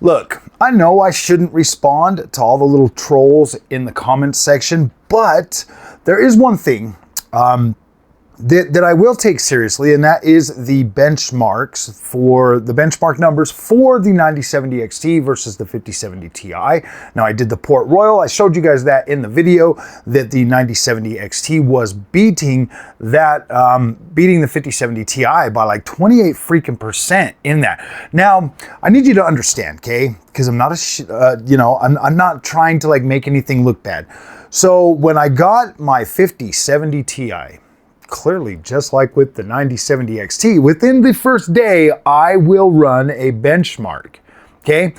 Look, I know I shouldn't respond to all the little trolls in the comments section, but there is one thing that I will take seriously, and that is the benchmarks for the benchmark numbers for the 9070 XT versus the 5070 Ti. Now, I did the Port Royal. I showed you guys that in the video that the 9070 XT was beating that, beating the 5070 Ti by like 28 freaking percent in that. Now, I need you to understand, okay? Because I'm not I'm not trying to like make anything look bad. So when I got my 5070 Ti, clearly, just like with the 9070 XT, within the first day, I will run a benchmark, okay?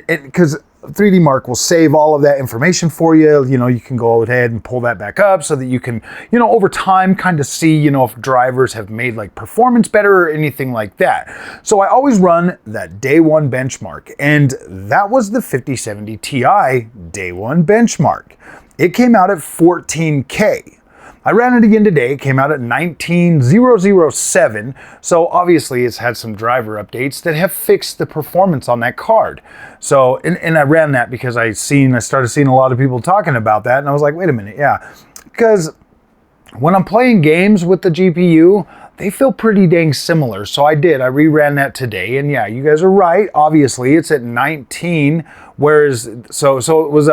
Because 3D Mark will save all of that information for you. You know, you can go ahead and pull that back up so that you can, you know, over time kind of see, you know, if drivers have made like performance better or anything like that. So I always run that day one benchmark, and that was the 5070 Ti day one benchmark. It came out at 14K. I ran it again today. It came out at 19007. So obviously it's had some driver updates that have fixed the performance on that card. So, and I ran that because I started seeing a lot of people talking about that, and I was like, wait a minute, yeah. Because when I'm playing games with the GPU, they feel pretty dang similar. So I reran that today, and yeah, you guys are right. Obviously it's at 19, whereas, so it was,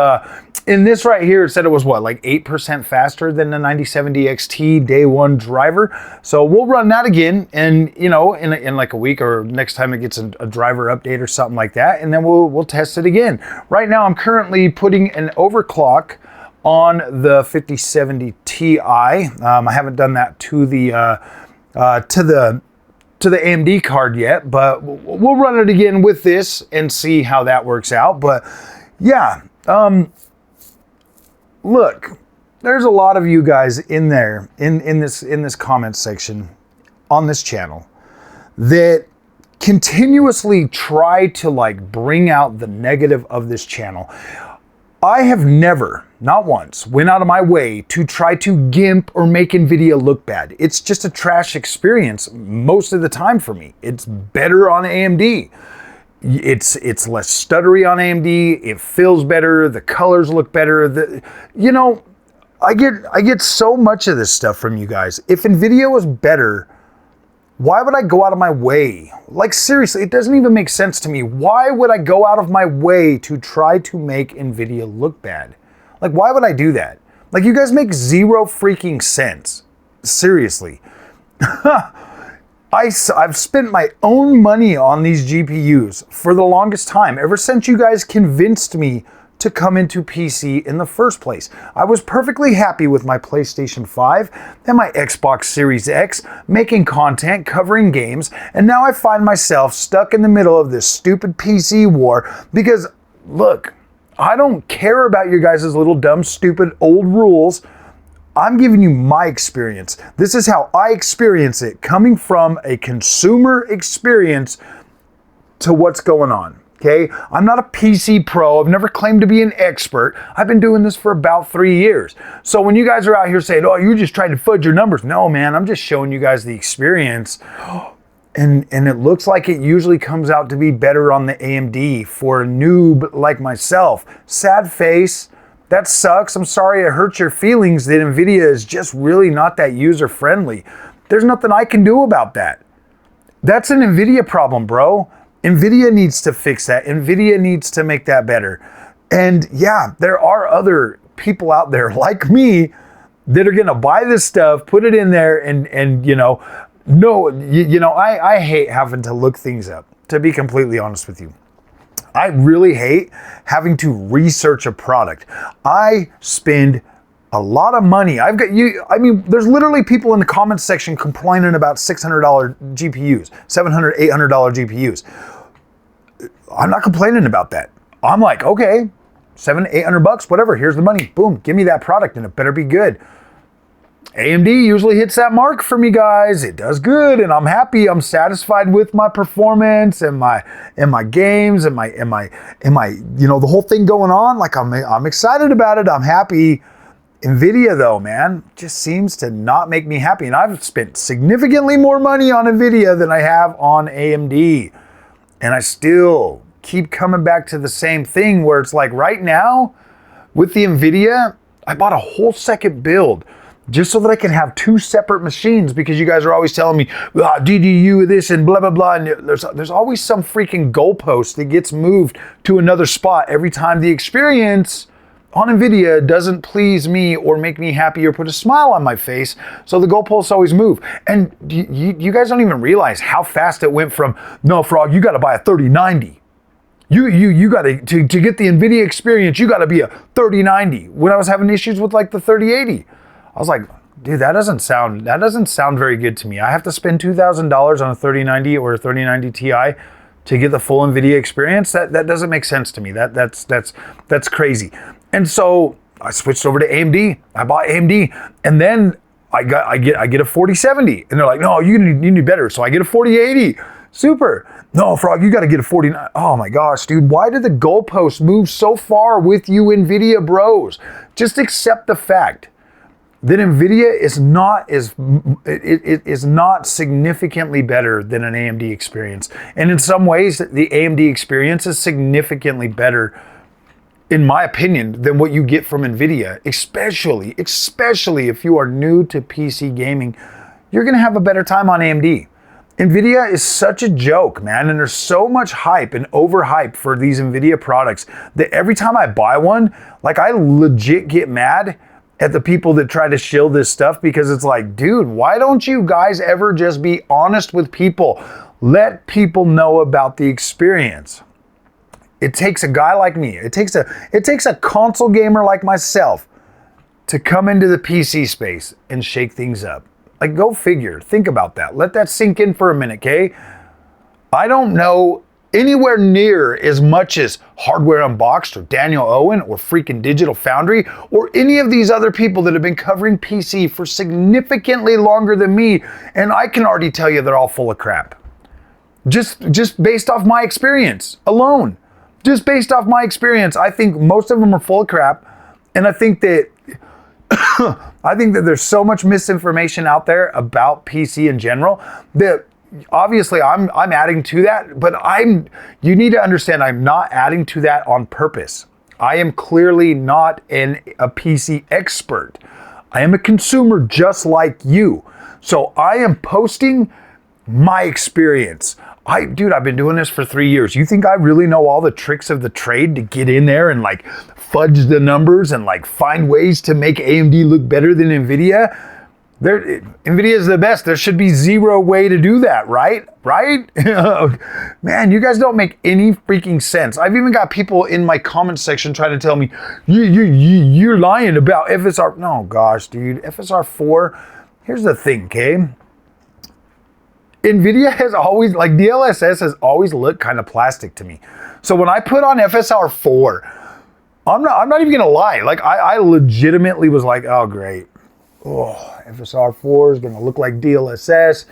in this right here, it said it was what, like 8% faster than the 9070 XT day one driver. So we'll run that again, and you know, in like a week or next time it gets a driver update or something like that, and then we'll test it again. Right now I'm currently putting an overclock on the 5070 Ti. I haven't done that to the AMD card yet, but we'll run it again with this and see how that works out. But yeah, look, there's a lot of you guys in there in this comment section on this channel that continuously try to like bring out the negative of this channel. I have never, not once, went out of my way to try to gimp or make Nvidia look bad. It's just a trash experience most of the time for me. It's better on AMD. It's less stuttery on AMD. It feels better. The colors look better. You know, I get so much of this stuff from you guys. If Nvidia was better, why would I go out of my way? Like seriously, it doesn't even make sense to me. Why would I go out of my way to try to make Nvidia look bad? Like, why would I do that? Like, you guys make zero freaking sense. Seriously. I've spent my own money on these GPUs for the longest time, ever since you guys convinced me to come into PC in the first place. I was perfectly happy with my PlayStation 5 and my Xbox Series X, making content, covering games, and now I find myself stuck in the middle of this stupid PC war because, look, I don't care about your guys' little dumb, stupid, old rules. I'm giving you my experience. This is how I experience it, coming from a consumer experience to what's going on. Okay, I'm not a PC pro. I've never claimed to be an expert. I've been doing this for about 3 years. So when you guys are out here saying, oh, you're just trying to fudge your numbers. No, man, I'm just showing you guys the experience. And it looks like it usually comes out to be better on the AMD for a noob like myself. Sad face. That sucks. I'm sorry it hurts your feelings that Nvidia is just really not that user friendly. There's nothing I can do about that. That's an Nvidia problem, bro. Nvidia needs to fix that. Nvidia needs to make that better. And yeah, there are other people out there like me that are gonna buy this stuff, put it in there, and you know, I hate having to look things up, to be completely honest with you. I really hate having to research a product. I spend a lot of money. There's literally people in the comments section complaining about $600 GPUs, $700, $800 GPUs. I'm not complaining about that. I'm like, okay, $700, $800, whatever, here's the money. Boom, give me that product and it better be good. AMD usually hits that mark for me, guys. It does good, and I'm happy. I'm satisfied with my performance and my games and my the whole thing going on. Like I'm excited about it. I'm happy. Nvidia though, man, just seems to not make me happy. And I've spent significantly more money on Nvidia than I have on AMD. And I still keep coming back to the same thing where it's like right now with the Nvidia, I bought a whole second build just so that I can have 2 separate machines, because you guys are always telling me, DDU this and blah, blah, blah. And there's always some freaking goalpost that gets moved to another spot every time the experience on Nvidia doesn't please me or make me happy or put a smile on my face. So the goalposts always move. And you guys don't even realize how fast it went from, no, Frog, you got to buy a 3090. You got to get the Nvidia experience, you got to be a 3090. When I was having issues with like the 3080, I was like, dude, that doesn't sound very good to me. I have to spend $2,000 on a 3090 or a 3090 Ti to get the full Nvidia experience. That doesn't make sense to me. That's crazy. And so I switched over to AMD. I bought AMD, and then I get a 4070, and they're like, no, you need better. So I get a 4080. Super. No, Frog, you got to get a 49. Oh my gosh, dude, why did the goalposts move so far with you Nvidia bros? Just accept the fact that Nvidia is not significantly better than an AMD experience. And in some ways, the AMD experience is significantly better, in my opinion, than what you get from Nvidia, especially if you are new to PC gaming. You're gonna have a better time on AMD. Nvidia is such a joke, man, and there's so much hype and overhype for these Nvidia products that every time I buy one, like I legit get mad at the people that try to shill this stuff, because it's like, dude, why don't you guys ever just be honest with people? Let people know about the experience. It takes a guy like me, it takes a console gamer like myself to come into the PC space and shake things up. Like, go figure. Think about that. Let that sink in for a minute, okay? I don't know anywhere near as much as Hardware Unboxed or Daniel Owen or freaking Digital Foundry or any of these other people that have been covering PC for significantly longer than me, and I can already tell you they're all full of crap. Just based off my experience alone. Just based off my experience, I think most of them are full of crap, and I think that there's so much misinformation out there about PC in general that obviously I'm adding to that, but you need to understand I'm not adding to that on purpose. I am clearly not a PC expert. I am a consumer just like you. So I am posting my experience. Dude, I've been doing this for 3 years. You think I really know all the tricks of the trade to get in there and like fudge the numbers and like find ways to make AMD look better than Nvidia? Nvidia is the best. There should be zero way to do that, right? Right? Man, you guys don't make any freaking sense. I've even got people in my comment section trying to tell me, you're lying about FSR. No, gosh, dude, FSR 4, here's the thing, okay? Nvidia has always, like DLSS has always looked kind of plastic to me. So when I put on FSR 4, I'm not even gonna lie. Like I legitimately was like, oh great. Oh, FSR 4 is gonna look like DLSS.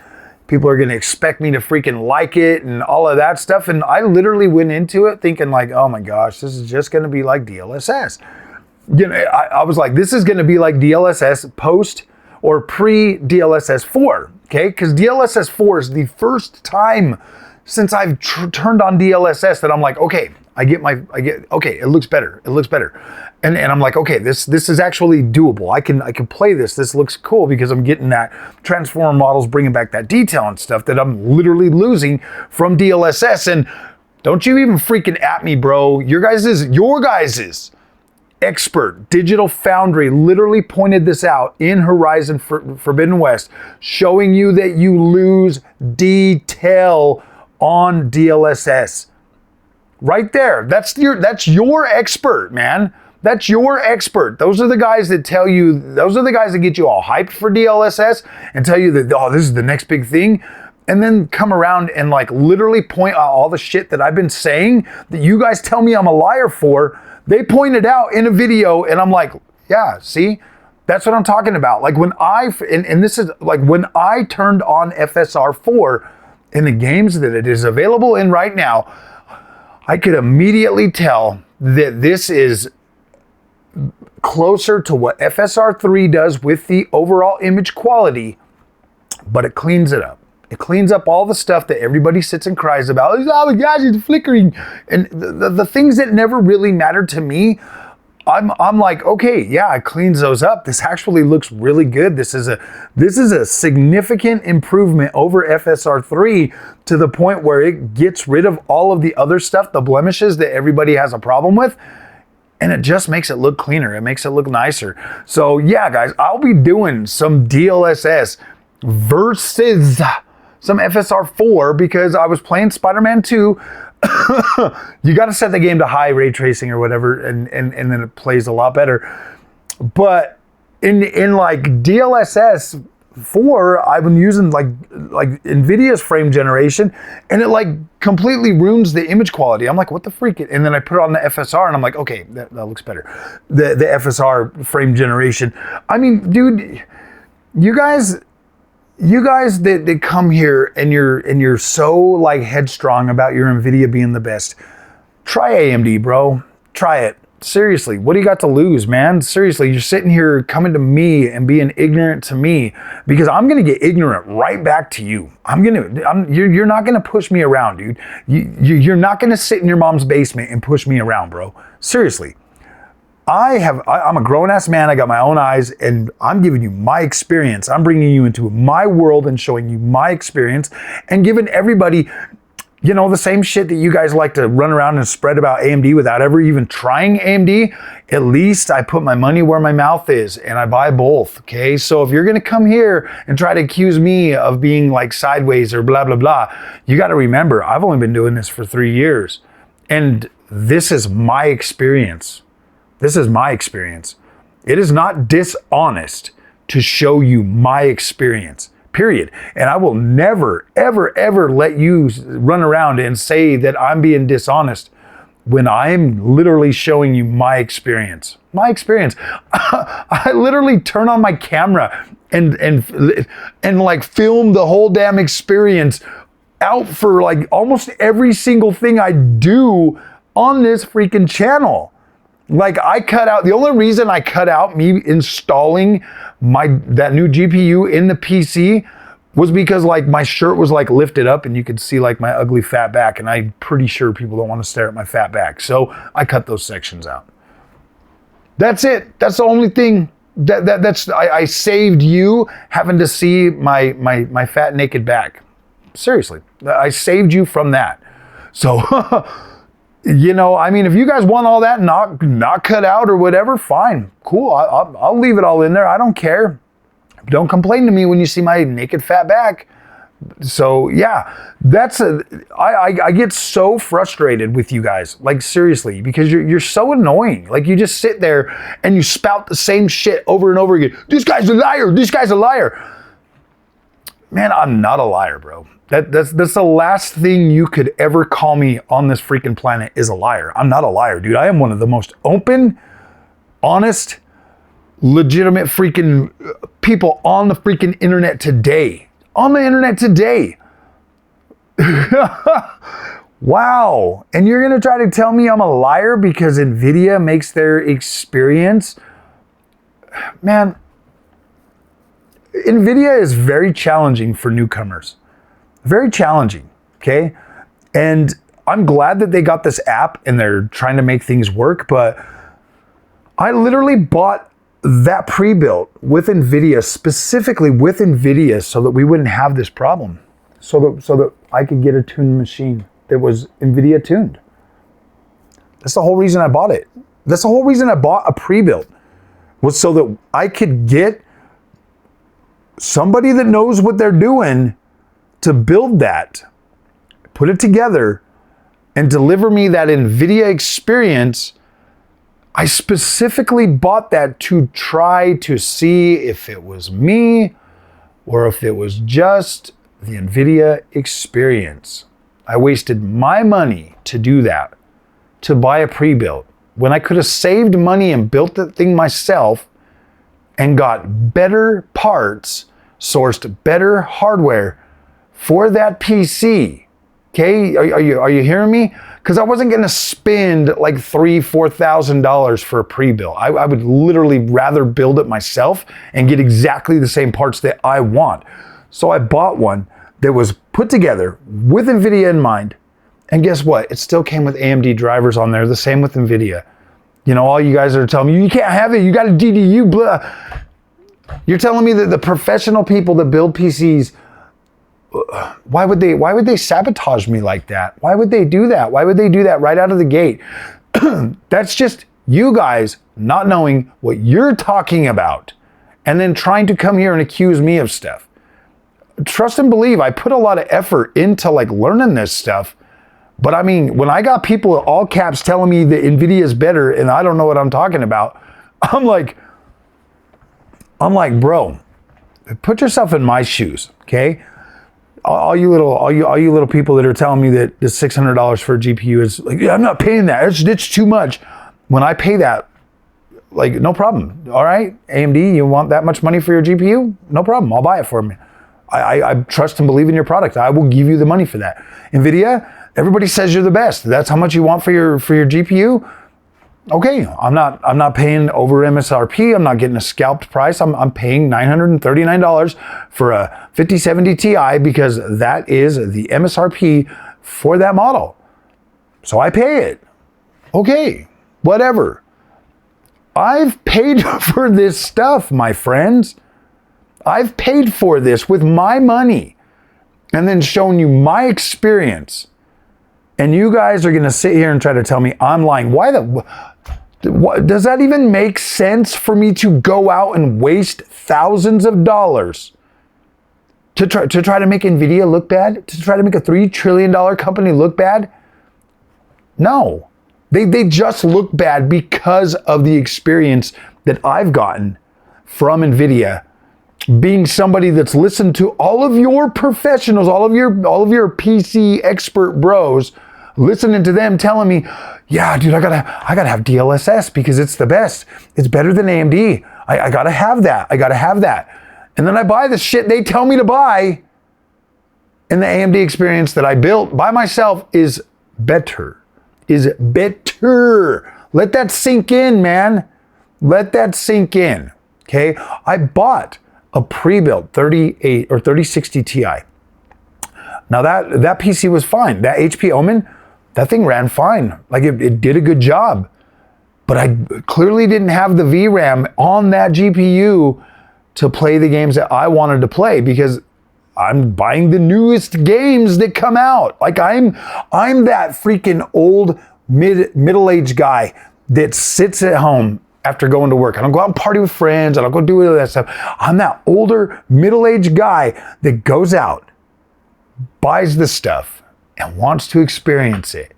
People are gonna expect me to freaking like it and all of that stuff. And I literally went into it thinking like, oh my gosh, this is just gonna be like DLSS. You know, I was like, this is gonna be like DLSS post or pre-DLSS 4. Okay, because DLSS 4 is the first time since I've turned on DLSS that I'm like, okay, okay, it looks better. And I'm like, okay, this is actually doable. I can play this. This looks cool because I'm getting that transformer models bringing back that detail and stuff that I'm literally losing from DLSS. And don't you even freaking at me, bro. Your guys's expert Digital Foundry literally pointed this out in Horizon Forbidden West, showing you that you lose detail on DLSS. Right there. That's your expert, man. That's your expert. Those are the guys that tell you, those are the guys that get you all hyped for DLSS and tell you that, oh, this is the next big thing. And then come around and like literally point out all the shit that I've been saying that you guys tell me I'm a liar for. They pointed out in a video and I'm like, yeah, see, that's what I'm talking about. Like when this is like when I turned on FSR 4 in the games that it is available in right now, I could immediately tell that this is closer to what FSR 3 does with the overall image quality, but it cleans it up. It cleans up all the stuff that everybody sits and cries about. Oh my gosh, it's flickering. And the things that never really mattered to me, I'm like, okay, yeah, it cleans those up. This actually looks really good. This is a significant improvement over FSR3 to the point where it gets rid of all of the other stuff, the blemishes that everybody has a problem with. And it just makes it look cleaner. It makes it look nicer. So yeah, guys, I'll be doing some DLSS versus some FSR4 because I was playing Spider-Man 2. You got to set the game to high ray tracing or whatever, and then it plays a lot better. But in like DLSS 4, I've been using like Nvidia's frame generation, and it like completely ruins the image quality. I'm like, what the freak? And then I put it on the FSR, and I'm like, okay, that looks better. The FSR frame generation. I mean, dude, you guys that come here and you're so like headstrong about your Nvidia being the best, try AMD, bro. Try it. Seriously, what do you got to lose, man? Seriously, you're sitting here coming to me and being ignorant to me because I'm gonna get ignorant right back to you. You're not gonna push me around, dude. You're not gonna sit in your mom's basement and push me around, bro. Seriously. I'm a grown-ass man. I got my own eyes, and I'm giving you my experience. I'm bringing you into my world and showing you my experience and giving everybody, you know, the same shit that you guys like to run around and spread about AMD without ever even trying AMD. At least I put my money where my mouth is, and I buy both, okay? So if you're going to come here and try to accuse me of being like sideways or blah, blah, blah, you got to remember, I've only been doing this for 3 years, and this is my experience. This is my experience. It is not dishonest to show you my experience, period. And I will never, ever, ever let you run around and say that I'm being dishonest when I'm literally showing you my experience. My experience. I literally turn on my camera and like film the whole damn experience out for like almost every single thing I do on this freaking channel. Like I cut out, the only reason I cut out me installing that new GPU in the PC was because like my shirt was like lifted up and you could see like my ugly fat back, and I'm pretty sure people don't want to stare at my fat back. So I cut those sections out. That's it. That's the only thing I saved you having to see my fat naked back. Seriously, I saved you from that. So you know, I mean, if you guys want all that not cut out or whatever, fine, cool. I'll leave it all in there. I don't care. Don't complain to me when you see my naked fat back. So yeah, I get so frustrated with you guys, like seriously, because you're so annoying. Like you just sit there and you spout the same shit over and over again. This guy's a liar. This guy's a liar. Man, I'm not a liar, bro. That's the last thing you could ever call me on this freaking planet is a liar. I'm not a liar, dude. I am one of the most open, honest, legitimate freaking people on the freaking internet today. On the internet today. Wow. And you're going to try to tell me I'm a liar because Nvidia makes their experience? Man, Nvidia is very challenging for newcomers. Very challenging, okay? And I'm glad that they got this app and they're trying to make things work, but I literally bought that pre-built with Nvidia, specifically with Nvidia, so that we wouldn't have this problem. So that I could get a tuned machine that was Nvidia tuned. That's the whole reason I bought it. That's the whole reason I bought a pre-built, was so that I could get somebody that knows what they're doing to build that, put it together, and deliver me that Nvidia experience. I specifically bought that to try to see if it was me or if it was just the Nvidia experience. I wasted my money to do that, to buy a pre-built, when I could have saved money and built the thing myself and got better parts, sourced better hardware for that PC. Okay, are you hearing me? Because I wasn't gonna spend like $3,000-$4,000 for a pre-built. I would literally rather build it myself and get exactly the same parts that I want. So I bought one that was put together with Nvidia in mind. And guess what? It still came with AMD drivers on there, the same with Nvidia. You know, all you guys are telling me, you can't have it, you got a DDU, blah. You're telling me that the professional people that build PCs, why would they sabotage me like that? Why would they do that? Why would they do that right out of the gate? That's just you guys not knowing what you're talking about and then trying to come here and accuse me of stuff. Trust and believe, I put a lot of effort into like learning this stuff. But I mean, when I got people in all caps telling me that Nvidia is better and I don't know what I'm talking about, I'm like, bro, put yourself in my shoes, okay? All you little people that are telling me that the $600 for a GPU is like, yeah, I'm not paying that. It's too much. When I pay that, like, no problem. All right, AMD, you want that much money for your GPU? No problem. I'll buy it for me. I trust and believe in your product. I will give you the money for that. Nvidia, everybody says you're the best. That's how much you want for your GPU. Okay, I'm not paying over MSRP. I'm not getting a scalped price. I'm paying $939 for a 5070 Ti because that is the MSRP for that model. So I pay it. Okay, whatever. I've paid for this stuff, my friends. I've paid for this with my money and then shown you my experience. And you guys are going to sit here and try to tell me I'm lying. Does that even make sense for me to go out and waste thousands of dollars to try to make Nvidia look bad? To try to make a $3 trillion company look bad? No. They just look bad because of the experience that I've gotten from Nvidia, being somebody that's listened to all of your professionals, all of your PC expert bros, listening to them telling me, yeah, dude, I gotta have DLSS because it's the best. It's better than AMD. I gotta have that. I gotta have that. And then I buy the shit they tell me to buy, and the AMD experience that I built by myself is better. Is better. Let that sink in, man. Let that sink in. Okay? I bought a pre-built 38 or 3060 Ti. Now that PC was fine. That HP Omen, that thing ran fine. Like it did a good job. But I clearly didn't have the VRAM on that GPU to play the games that I wanted to play because I'm buying the newest games that come out. Like I'm that freaking old middle-aged guy that sits at home after going to work. I don't go out and party with friends. I don't go do all that stuff. I'm that older middle-aged guy that goes out, buys the stuff, and wants to experience it.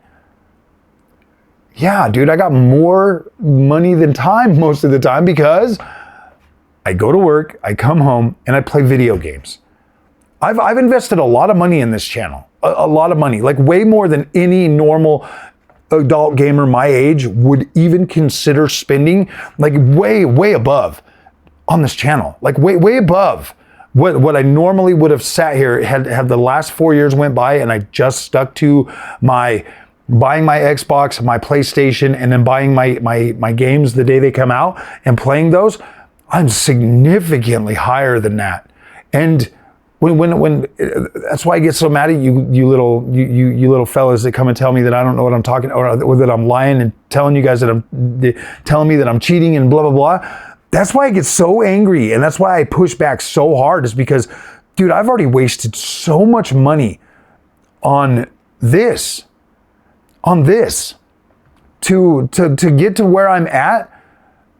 Yeah, dude, I got more money than time most of the time because I go to work, I come home, and I play video games. I've invested a lot of money in this channel. A lot of money, like way more than any normal adult gamer my age would even consider spending, like way above on this channel, like way above what I normally would have sat here had the last 4 years went by and I just stuck to my buying my Xbox, my PlayStation, and then buying my games the day they come out and playing those. I'm significantly higher than that. And when that's why I get so mad at you little fellas that come and tell me that I don't know what I'm talking or that I'm lying and telling you guys that telling me that I'm cheating and blah blah blah. That's why I get so angry and that's why I push back so hard, is because, dude, I've already wasted so much money on this to get to where I'm at.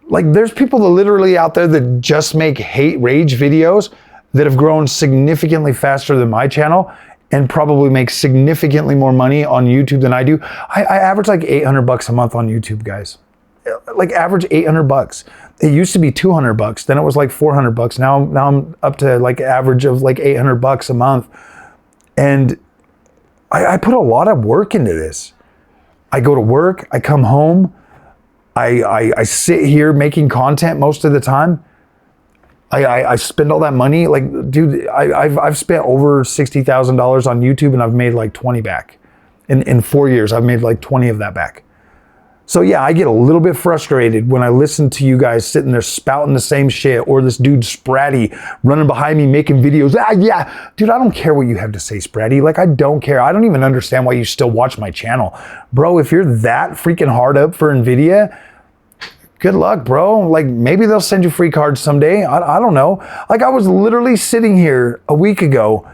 Like, there's people that literally out there that just make hate rage videos that have grown significantly faster than my channel and probably make significantly more money on YouTube than I do. I average like $800 a month on YouTube, guys. Like average $800. It used to be $200. Then it was like $400. Now I'm up to like average of like $800 a month. And I put a lot of work into this. I go to work, I come home, I sit here making content most of the time. I spend all that money. Like, dude, I've spent over $60,000 on YouTube and I've made like 20 back. In 4 years, I've made like 20 of that back. So yeah, I get a little bit frustrated when I listen to you guys sitting there spouting the same shit, or this dude Spratty running behind me making videos. Yeah, dude, I don't care what you have to say, Spratty. Like, I don't care. I don't even understand why you still watch my channel. Bro, if you're that freaking hard up for Nvidia, good luck, bro. Like, maybe they'll send you free cards someday. I don't know. Like, I was literally sitting here a week ago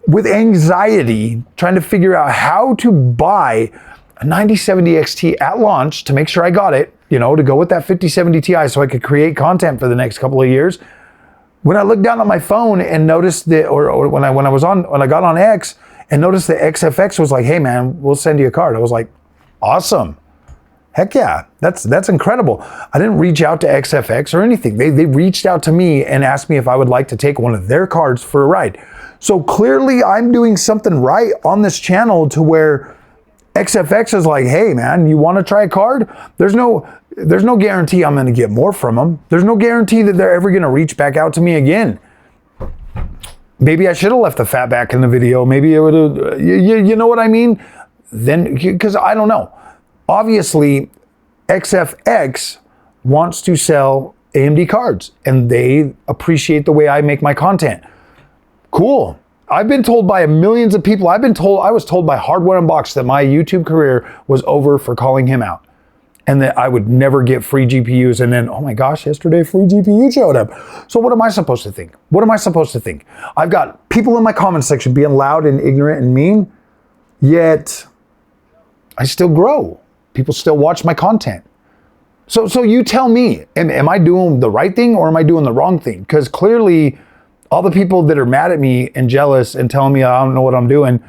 with anxiety trying to figure out how to buy a 9070 XT at launch to make sure I got it, you know, to go with that 5070 Ti so I could create content for the next couple of years. When I looked down at my phone and noticed that, or when I got on X and noticed that XFX was like, hey man, we'll send you a card. I was like, awesome. Heck yeah, that's incredible. I didn't reach out to XFX or anything. They reached out to me and asked me if I would like to take one of their cards for a ride. So clearly I'm doing something right on this channel to where XFX is like, hey man, you want to try a card? There's no guarantee I'm going to get more from them. There's no guarantee that they're ever going to reach back out to me again. Maybe I should have left the fat back in the video. Maybe it would have, you know what I mean? Then, because I don't know. Obviously, XFX wants to sell AMD cards and they appreciate the way I make my content. Cool. I've been told by millions of people, I was told by Hardware Unboxed that my YouTube career was over for calling him out and that I would never get free GPUs. And then, oh my gosh, yesterday free GPU showed up. So what am I supposed to think? What am I supposed to think? I've got people in my comment section being loud and ignorant and mean, yet I still grow. People still watch my content. So you tell me, am I doing the right thing or am I doing the wrong thing? Because clearly, all the people that are mad at me and jealous and telling me I don't know what I'm doing,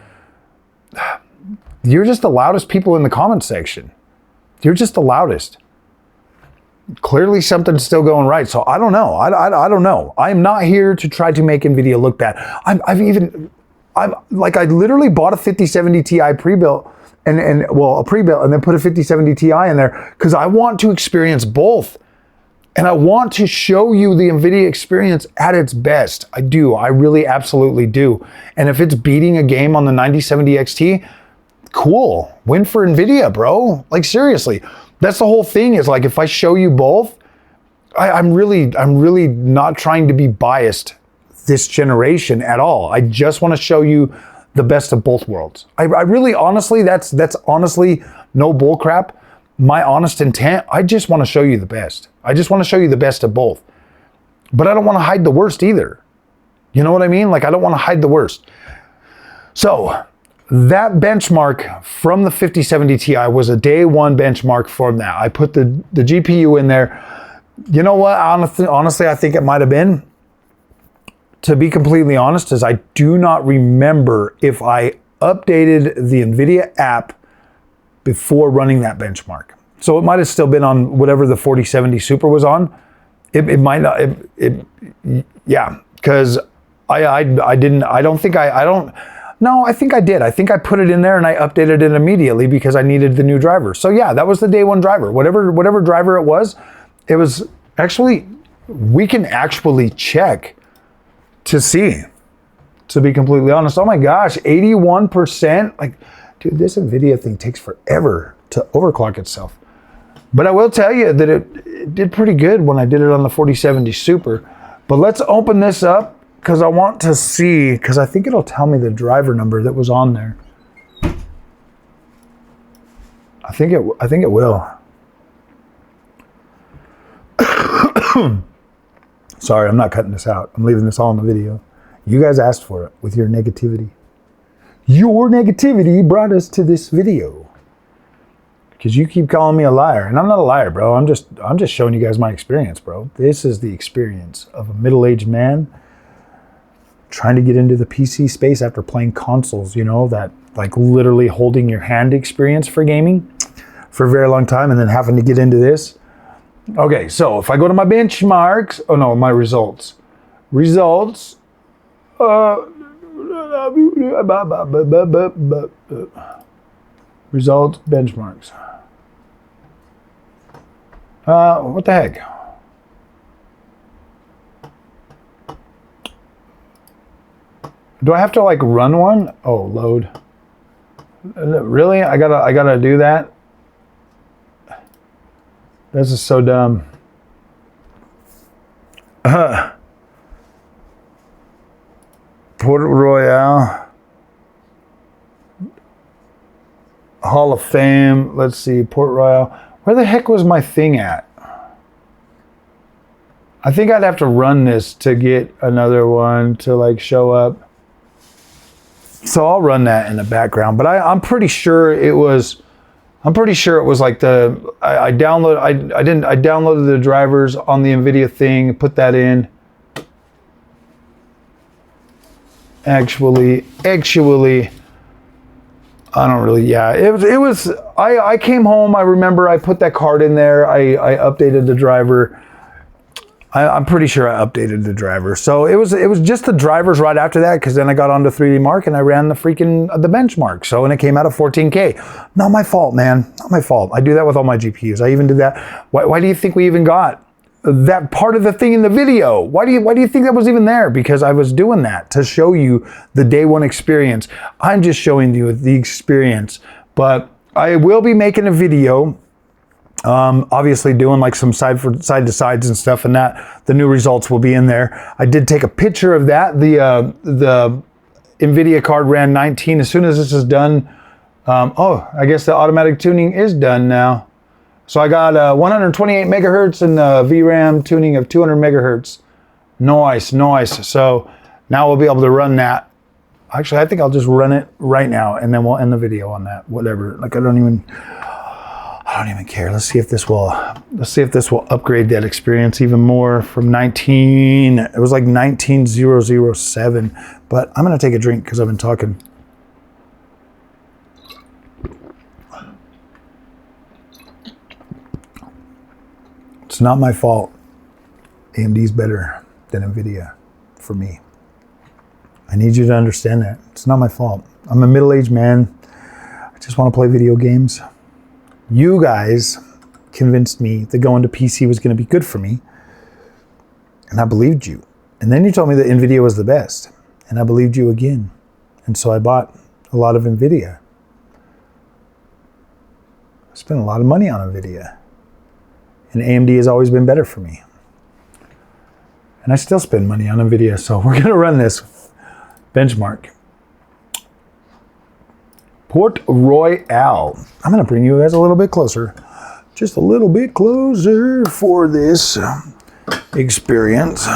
you're just the loudest people in the comment section. You're just the loudest. Clearly something's still going right. So I don't know. I don't know. I'm not here to try to make Nvidia look bad. I literally bought a 5070 Ti pre-built and a pre-built and then put a 5070 Ti in there because I want to experience both. And I want to show you the NVIDIA experience at its best. I do. I really absolutely do. And if it's beating a game on the 9070 XT, cool. Win for NVIDIA, bro. Like, seriously. That's the whole thing is, like, if I show you both, I'm really not trying to be biased this generation at all. I just want to show you the best of both worlds. I really, honestly, that's honestly no bull crap. My honest intent, I just want to show you the best. I just want to show you the best of both. But I don't want to hide the worst either. You know what I mean? Like, I don't want to hide the worst. So that benchmark from the 5070 Ti was a day one benchmark from that. I put the GPU in there. You know what? Honestly, I think it might have been, to be completely honest, is I do not remember if I updated the NVIDIA app before running that benchmark. So it might have still been on whatever the 4070 Super was on. It might not, yeah, because I think I did. I think I put it in there and I updated it immediately because I needed the new driver. So yeah, that was the day one driver. Whatever driver it was actually, we can actually check to see, to be completely honest. Oh my gosh, 81%, like, dude, this NVIDIA thing takes forever to overclock itself. But I will tell you that it did pretty good when I did it on the 4070 Super. But let's open this up because I want to see, because I think it'll tell me the driver number that was on there. I think it will. Sorry, I'm not cutting this out. I'm leaving this all in the video. You guys asked for it with your negativity. Your negativity brought us to this video. Because you keep calling me a liar. And I'm not a liar, bro. I'm just showing you guys my experience, bro. This is the experience of a middle-aged man trying to get into the PC space after playing consoles, you know, that like literally holding your hand experience for gaming for a very long time and then having to get into this. Okay, so if I go to my benchmarks, oh no, my results. Results. Results, benchmarks. What the heck? Do I have to like run one? Oh, load. Really? I gotta do that? This is so dumb. Port Royale. Hall of Fame. Let's see. Port Royale. Where the heck was my thing at? I think I'd have to run this to get another one to like show up. So I'll run that in the background. But I'm pretty sure it was. I'm pretty sure it was like the I downloaded the drivers on the Nvidia thing, put that in. Actually, I don't really, yeah. It was I came home, I remember I put that card in there, I updated the driver. I'm pretty sure I updated the driver. So it was just the drivers right after that, because then I got onto 3D Mark and I ran the benchmark. So, and it came out of 14K. Not my fault, man. Not my fault. I do that with all my GPUs. I even did that. Why do you think we even got that part of the thing in the video? Why do you think that was even there? Because I was doing that to show you the day one experience. I'm just showing you the experience. But I will be making a video. Obviously doing like some side to sides and stuff, and that the new results will be in there. I did take a picture of that. The Nvidia card ran 19. As soon as this is done, oh, I guess the automatic tuning is done now. So I got 128 megahertz and VRAM tuning of 200 megahertz. Nice. So now we'll be able to run that. Actually, I think I'll just run it right now, and then we'll end the video on that. Whatever. Like I don't even care. Let's see if this will upgrade that experience even more from 19. It was like 19007, but I'm going to take a drink because I've been talking. It's not my fault. AMD's better than Nvidia for me. I need you to understand that. It's not my fault. I'm a middle-aged man. I just want to play video games. You guys convinced me that going to PC was going to be good for me, and I believed you. And then you told me that Nvidia was the best, and I believed you again. And so I bought a lot of Nvidia. I spent a lot of money on Nvidia, and AMD has always been better for me. And I still spend money on Nvidia, so we're going to run this benchmark. Port Royale. I'm going to bring you guys a little bit closer. Just a little bit closer for this experience.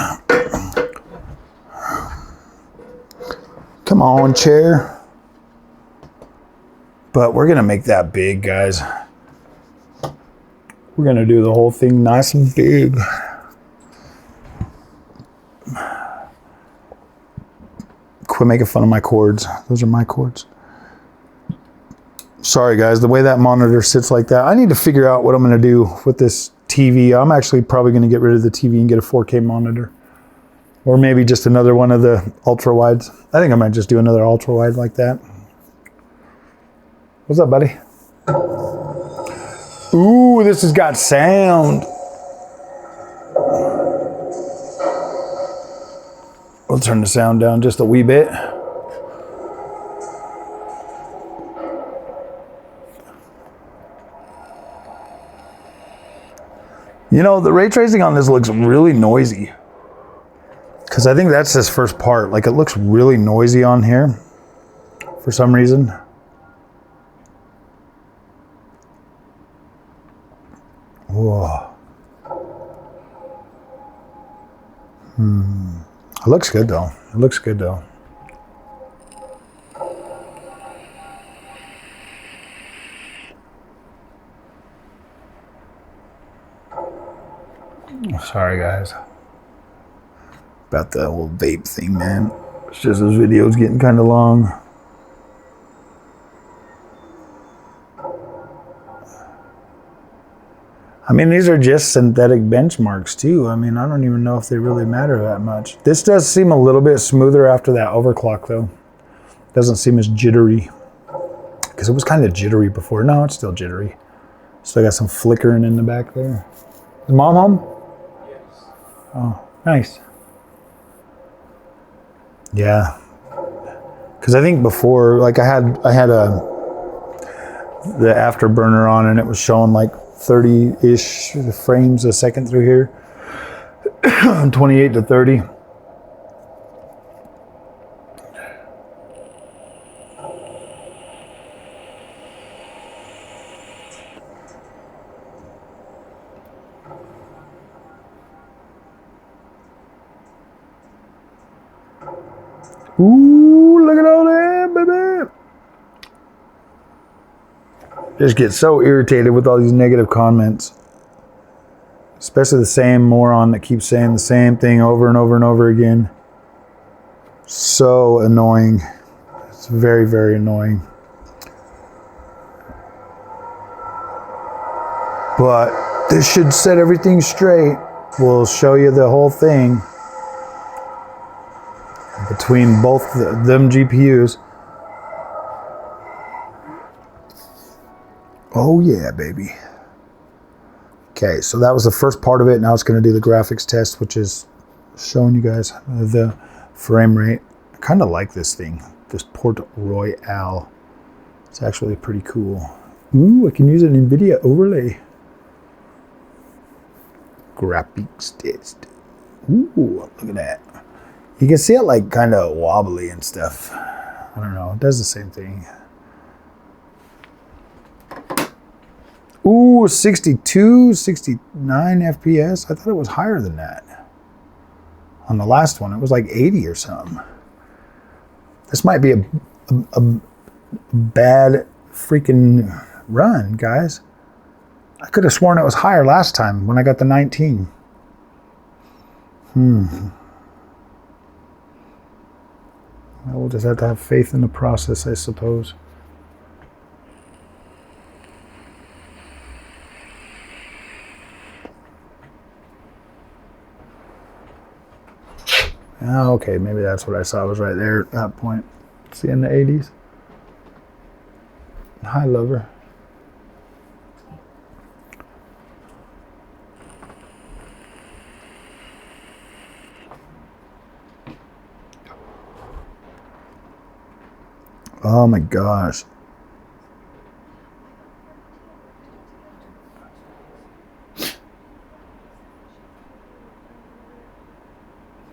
Come on, chair. But we're going to make that big, guys. We're going to do the whole thing nice and big. Quit making fun of my cords. Those are my cords. Sorry guys, the way that monitor sits like that, I need to figure out what I'm going to do with this TV. I'm actually probably going to get rid of the TV and get a 4K monitor. Or maybe just another one of the ultra wides. I think I might just do another ultra wide like that. What's up, buddy? Ooh, this has got sound. We'll turn the sound down just a wee bit. You know, the ray tracing on this looks really noisy. Because I think that's this first part. Like, it looks really noisy on here for some reason. Whoa. It looks good, though. It looks good, though. Sorry guys about the whole vape thing, man. It's just this video's getting kind of long. I mean, these are just synthetic benchmarks too. I mean, I don't even know if they really matter that much. This does seem a little bit smoother after that overclock though. Doesn't seem as jittery, because it was kind of jittery before. No, it's still jittery. Still got some flickering in the back there. Is mom home? Oh, nice. Yeah, because I think before, like I had the afterburner on, and it was showing like 30-ish frames a second through here. 28 to 30. Ooh, look at all that, baby. Just get so irritated with all these negative comments. Especially the same moron that keeps saying the same thing over and over and over again. So annoying. It's very, very annoying. But this should set everything straight. We'll show you the whole thing between both them GPUs. Oh yeah, baby. Okay, so that was the first part of it. Now it's going to do the graphics test, which is showing you guys the frame rate. I kind of like this thing, this Port Royale. It's actually pretty cool. Ooh, I can use an Nvidia overlay. Graphics test. Ooh, look at that. You can see it like kind of wobbly and stuff. I don't know, it does the same thing. Ooh, 62, 69 FPS. I thought it was higher than that. On the last one, it was like 80 or something. This might be a bad freaking run, guys. I could have sworn it was higher last time when I got the 19. We'll just have to have faith in the process, I suppose. Oh, okay, maybe that's what I saw was right there at that point. See in the 80s. Hi, lover. Oh my gosh.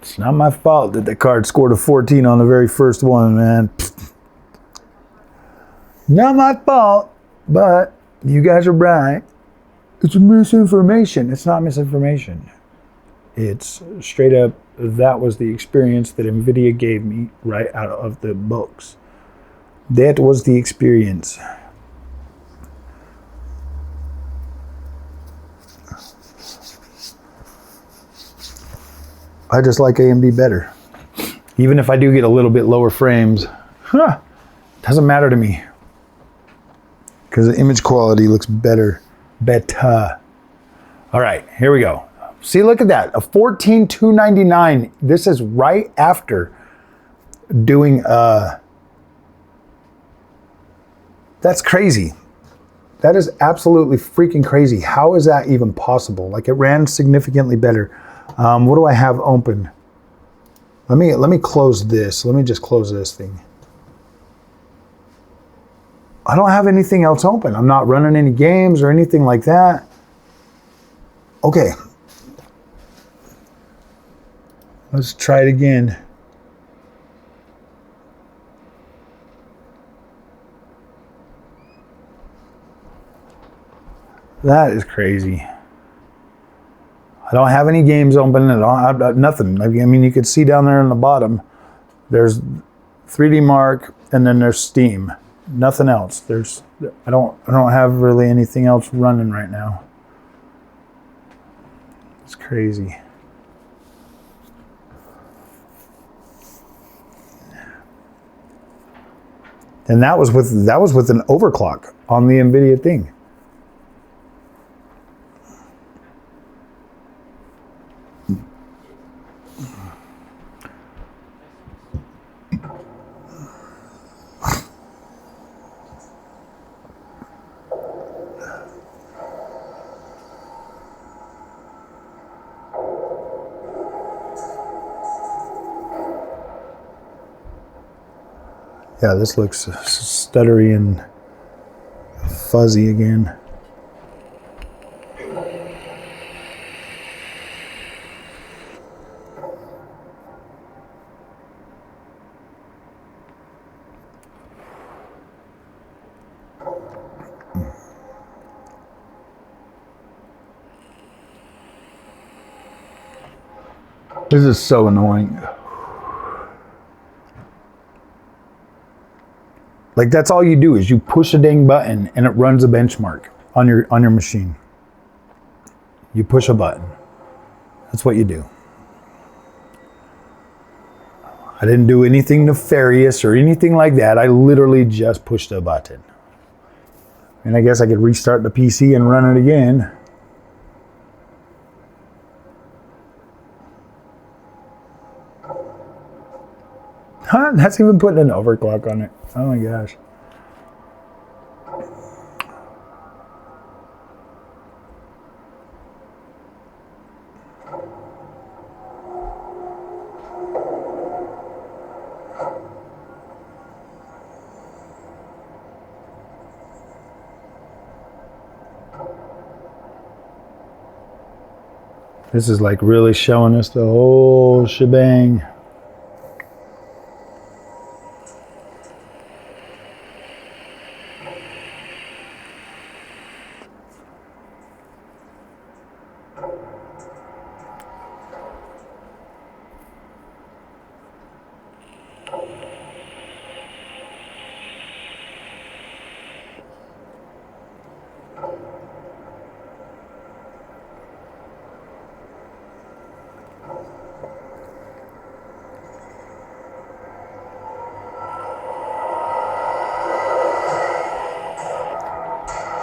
It's not my fault that the card scored a 14 on the very first one, man. Not my fault, but you guys are right. It's misinformation. It's not misinformation. It's straight up, that was the experience that Nvidia gave me right out of the books. That was the experience. I just like AMD better. Even if I do get a little bit lower frames, doesn't matter to me. Because the image quality looks better. Better. All right, here we go. See, look at that, a 14,299. This is right after doing, that's crazy. That is absolutely freaking crazy. How is that even possible? Like, it ran significantly better. What do I have open? Let me close this. Let me just close this thing. I don't have anything else open. I'm not running any games or anything like that. Okay. Let's try it again. That is crazy. I don't have any games open at all. I've nothing. I mean, you can see down there in the bottom, there's 3D Mark and then there's Steam. Nothing else. I don't have really anything else running right now. It's crazy. And that was with an overclock on the Nvidia thing. Yeah, this looks stuttery and fuzzy again. This is so annoying. Like, that's all you do is you push a dang button and it runs a benchmark on your machine. You push a button. That's what you do. I didn't do anything nefarious or anything like that. I literally just pushed a button. And I guess I could restart the PC and run it again. Huh? That's even putting an overclock on it. Oh my gosh. This is like really showing us the whole shebang.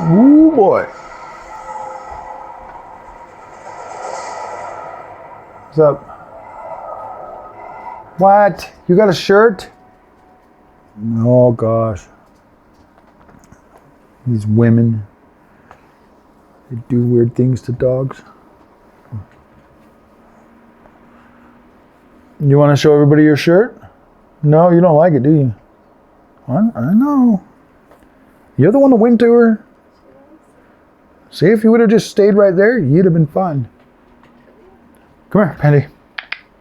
Ooh boy. What's up? What? You got a shirt? Oh gosh. These women, they do weird things to dogs. You want to show everybody your shirt? No, you don't like it, do you? I know. You're the one that went to her. See, if you would have just stayed right there, you'd have been fine. Come here, Pandy.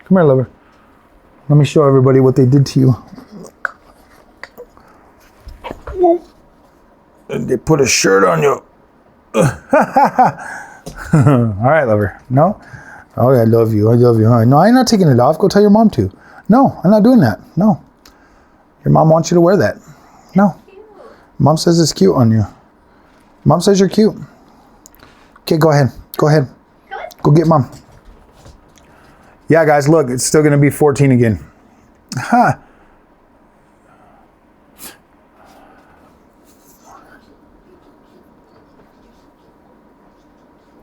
Come here, lover. Let me show everybody what they did to you. They put a shirt on you. All right, lover. No? Oh, I love you. I love you. No, I'm not taking it off. Go tell your mom to. No, I'm not doing that. No. Your mom wants you to wear that. No. Mom says it's cute on you. Mom says you're cute. Okay, go ahead. Go ahead. Go get mom. Yeah, guys, look, it's still going to be 14 again. Huh.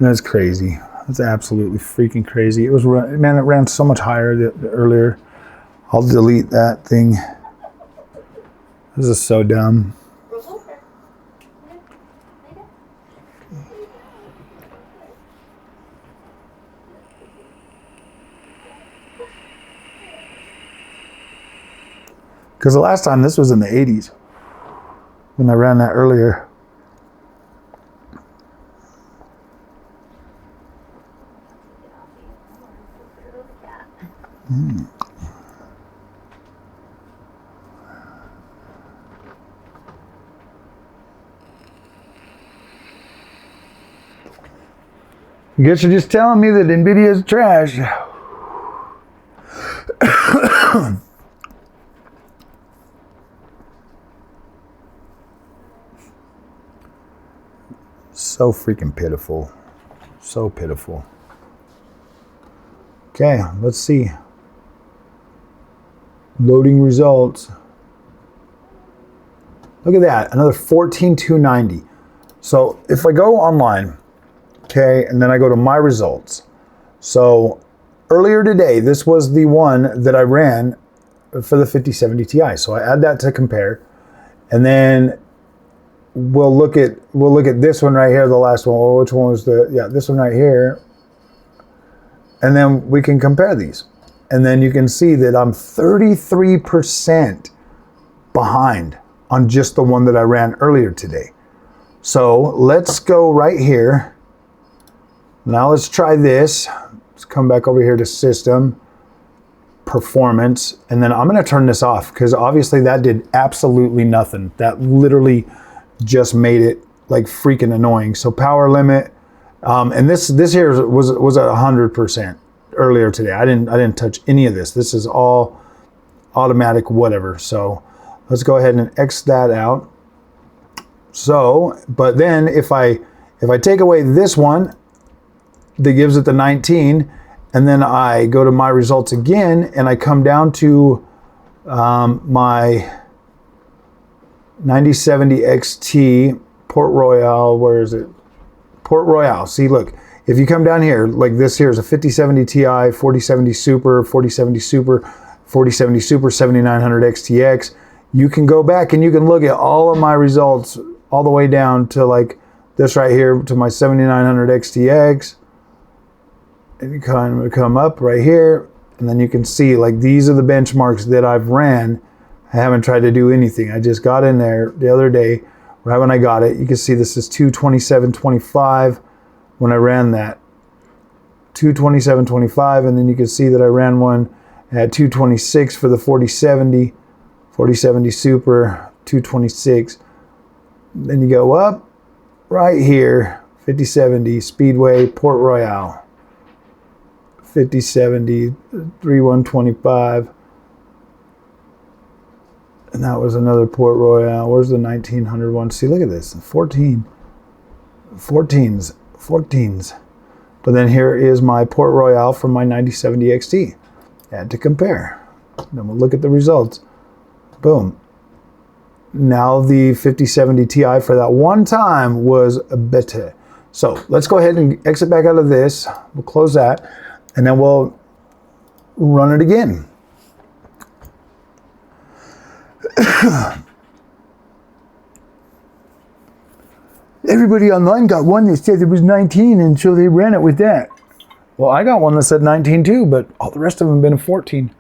That's crazy. That's absolutely freaking crazy. It was, man, it ran so much higher earlier. I'll delete that thing. This is so dumb. Because the last time, this was in the 80s when I ran that earlier. I guess you're just telling me that Nvidia is trash. So freaking pitiful. So pitiful. Okay, let's see. Loading results. Look at that, another 14,290. So if I go online, okay, and then I go to my results. So earlier today, this was the one that I ran for the 5070 Ti. So I add that to compare, and then we'll look at this one right here, the last one. Well, which one was this one right here, and then we can compare these, and then you can see that I'm 33% behind on just the one that I ran earlier today. So let's go right here. Now let's try this. Let's come back over here to System, Performance, and then I'm going to turn this off because obviously that did absolutely nothing. That literally just made it like freaking annoying. So power limit, and this here was at 100% earlier today. I didn't touch any of this. This is all automatic whatever. So let's go ahead and X that out. So, but then if I take away this one that gives it the 19, and then I go to my results again, and I come down to my 9070 XT Port Royale. Where is it? Port Royale. See, look, if you come down here, like this here is a 5070 Ti, 4070 Super, 4070 Super, 4070 Super, 7900 XTX. You can go back and you can look at all of my results all the way down to like this right here to my 7900 XTX. And you kind of come up right here, and then you can see like these are the benchmarks that I've ran. I haven't tried to do anything. I just got in there the other day, right when I got it. You can see this is 227.25 when I ran that. 227.25, and then you can see that I ran one at 226 for the 4070, 4070 Super, 226. Then you go up right here, 5070 Speedway Port Royale, 5070 3125. And that was another Port Royale. Where's the 1900 one? See, look at this. 14s. But then here is my Port Royale from my 9070 XT. Had to compare. Then we'll look at the results. Boom. Now the 5070 Ti for that one time was better. So let's go ahead and exit back out of this. We'll close that, and then we'll run it again. Everybody online got one that said it was 19, and so they ran it with that. Well, I got one that said 19 too, but all the rest of them have been a 14.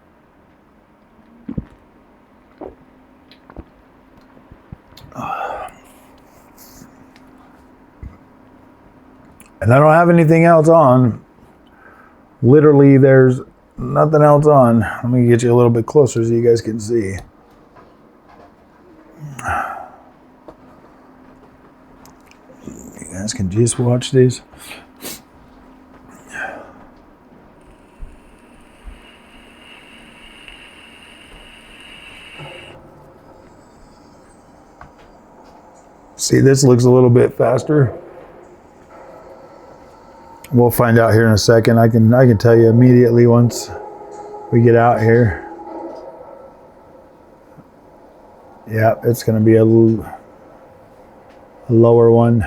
And I don't have anything else on. Literally, there's nothing else on. Let me get you a little bit closer so you guys can see. You guys can just watch this. See, this looks a little bit faster. We'll find out here in a second. I can tell you immediately once we get out here. Yeah, it's going to be a lower one.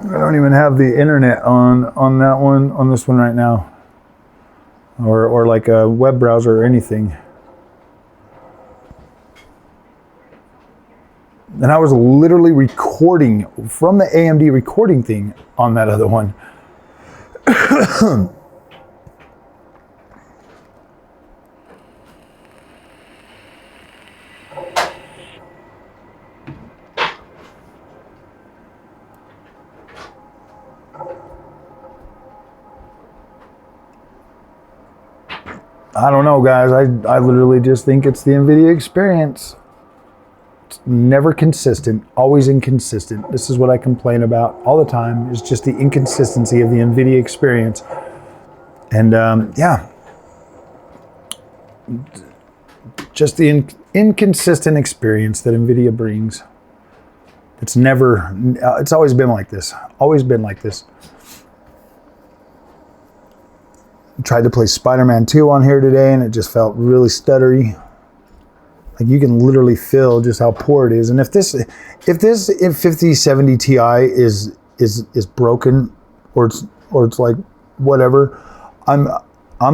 I don't even have the internet on that one, on this one right now, or like a web browser or anything. And I was literally recording from the AMD recording thing on that other one. I don't know, guys. I literally just think it's the NVIDIA experience. It's never consistent, always inconsistent. This is what I complain about all the time. It's just the inconsistency of the NVIDIA experience. And yeah, just the inconsistent experience that NVIDIA brings. It's never, it's always been like this. Always been like this. Tried to play Spider-Man 2 on here today, and it just felt really stuttery. Like you can literally feel just how poor it is. And if 5070 Ti is broken, or it's like whatever, I'm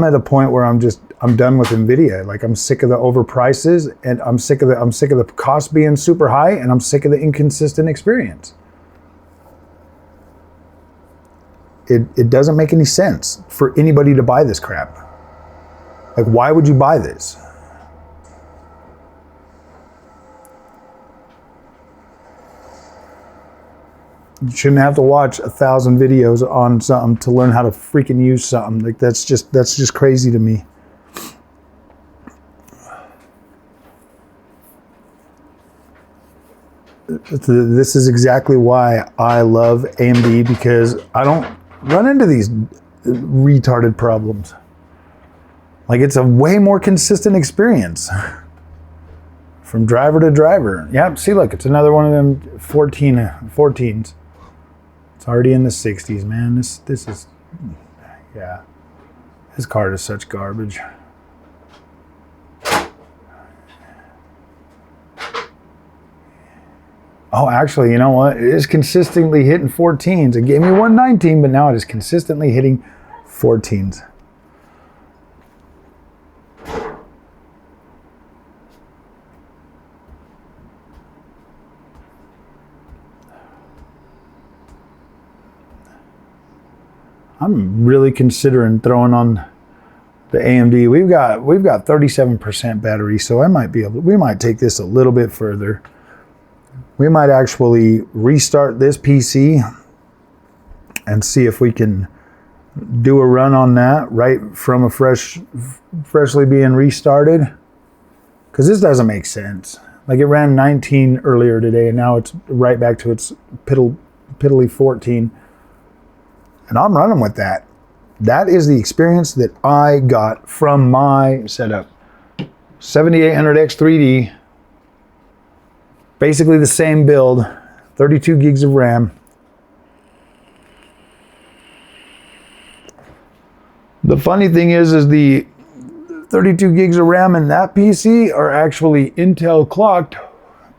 at a point where I'm done with NVIDIA. Like I'm sick of the overprices, and I'm sick of the cost being super high, and I'm sick of the inconsistent experience. It doesn't make any sense for anybody to buy this crap. Like, why would you buy this? You shouldn't have to watch 1,000 videos on something to learn how to freaking use something. Like that's just crazy to me. This is exactly why I love AMD, because I don't run into these retarded problems. Like, it's a way more consistent experience from driver to driver. Yep, see, look, it's another one of them 14s. It's already in the 60s, man. This is, yeah. This card is such garbage. Oh, actually, you know what? It is consistently hitting 14s. It gave me 119, but now it is consistently hitting 14s. I'm really considering throwing on the AMD. We've got 37% battery, so we might take this a little bit further. We might actually restart this PC and see if we can do a run on that right from a freshly being restarted. Because this doesn't make sense. Like, it ran 19 earlier today, and now it's right back to its piddly 14. And I'm running with that. That is the experience that I got from my setup. 7800X 3D. Basically the same build, 32 gigs of RAM. The funny thing is the 32 gigs of RAM in that PC are actually Intel clocked,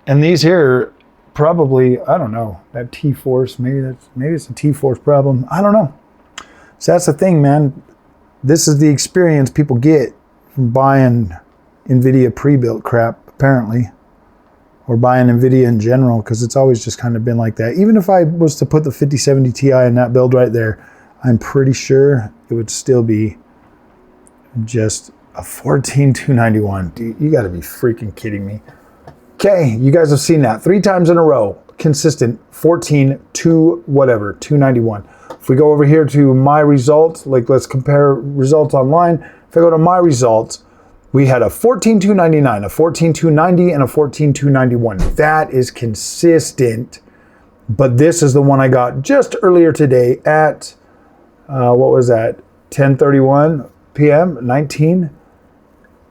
and these here probably, I don't know, that T-Force, maybe it's a T-Force problem. I don't know. So that's the thing, man. This is the experience people get from buying Nvidia pre-built crap, apparently. Or buying Nvidia in general, because it's always just kind of been like that. Even if I was to put the 5070 Ti in that build right there, I'm pretty sure it would still be just a 14291. Dude, you got to be freaking kidding me. Okay, you guys have seen that 3 times in a row, consistent 291. If we go over here to my results, like, let's compare results online. If I go to my results, we had a 14299, a 14290, and a 14291. That is consistent, but this is the one I got just earlier today at, what was that, 10:31 p.m., 19?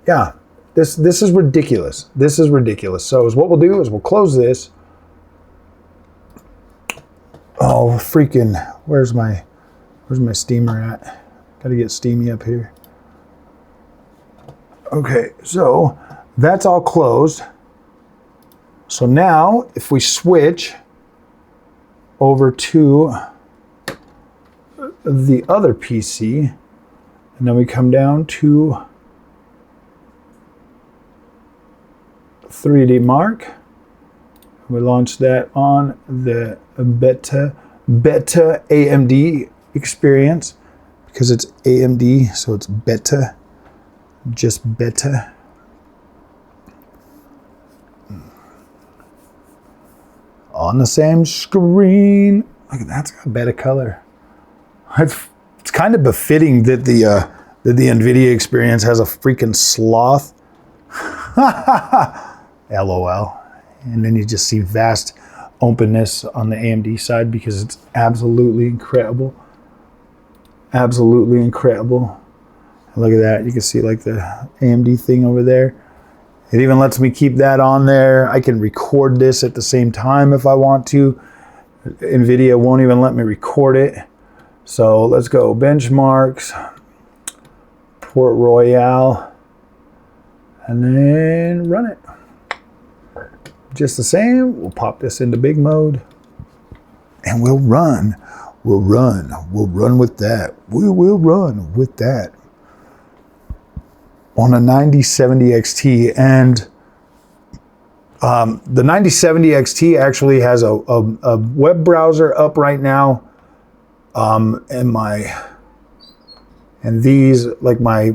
Yeah, this is ridiculous. This is ridiculous. So what we'll do is we'll close this. Oh, freaking, where's my steamer at? Gotta get steamy up here. Okay, so that's all closed. So now, if we switch over to the other PC, and then we come down to 3D Mark, we launch that on the beta AMD experience, because it's AMD, so it's beta. Just beta. On the same screen. Look at that, it's got a better color. It's kind of befitting that the Nvidia experience has a freaking sloth. LOL. And then you just see vast openness on the AMD side, because it's absolutely incredible. Absolutely incredible. Look at that. You can see like the AMD thing over there. It even lets me keep that on there. I can record this at the same time if I want to. Nvidia won't even let me record it. So let's go benchmarks, Port Royale, and then run it. Just the same. We'll pop this into big mode and we'll run. We'll run with that. We will run with that. On a 9070 XT, and the 9070 XT actually has a web browser up right now, and these, like my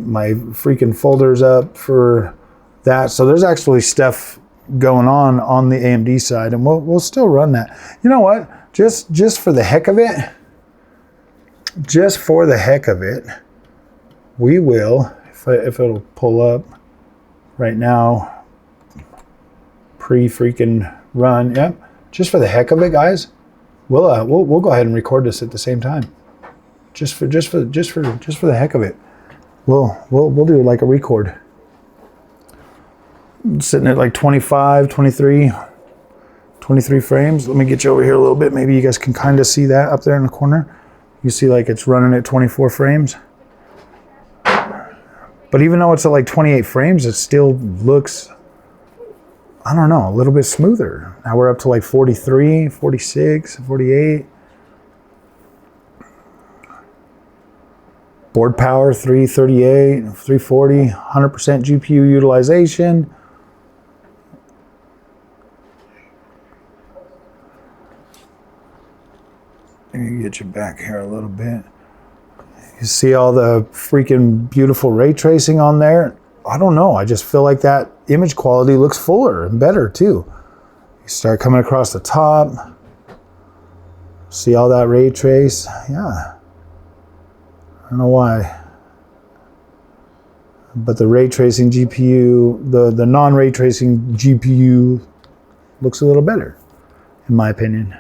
freaking folders up for that. So there's actually stuff going on the AMD side, and we'll still run that. You know what? just for the heck of it, we will, if it'll pull up right now, pre-freaking run. Yep. Just for the heck of it, guys, we'll go ahead and record this at the same time. Just for the heck of it, we'll do like a record. Sitting at like 25, 23 frames. Let me get you over here a little bit. Maybe you guys can kind of see that up there in the corner. You see like it's running at 24 frames. But even though it's at like 28 frames, it still looks, I don't know, a little bit smoother. Now we're up to like 43, 46, 48. Board power, 338, 340, 100% GPU utilization. Let me get you back here a little bit. You see all the freaking beautiful ray tracing on there? I don't know. I just feel like that image quality looks fuller and better too. You start coming across the top. See all that ray trace? Yeah. I don't know why. But the ray tracing GPU, the non-ray tracing GPU looks a little better, in my opinion.